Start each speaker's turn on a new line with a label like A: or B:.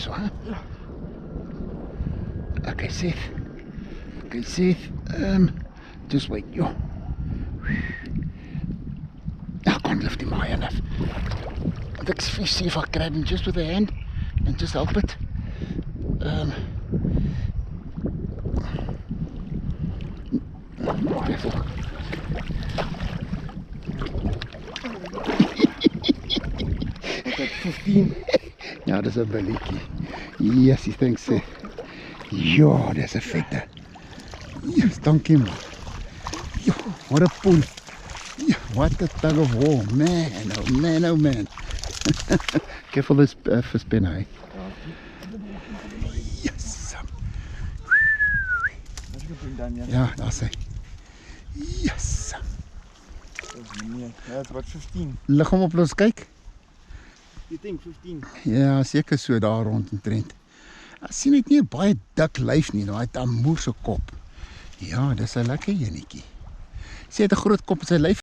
A: so, hè? Okay, Seth. Okay, Seth. Just wait, yo. I can't lift him high enough. Let's see if I can grab him just with a hand and just help it. Careful.
B: Okay, 15.
A: Ja, dis 'n billetjie. Yes, he thinks so. Ja, dis 'n vette. Yes, dankie man. Ja, what a pull. Ja, what a tug of war. Man, oh man, oh man. Careful this for spin, hey. Yes. Ja, daar's hy. Yes.
B: Nee, that's about 15.
A: Lig hom op los kyk.
B: You think 15?
A: Ja, seker so daar rond en trend. Ek sien net nie 'n baie dik lyf nie, nou hy het 'n moer se kop. Ja, dis 'n lekker enetjie. Sy het 'n groot kop en sy lyf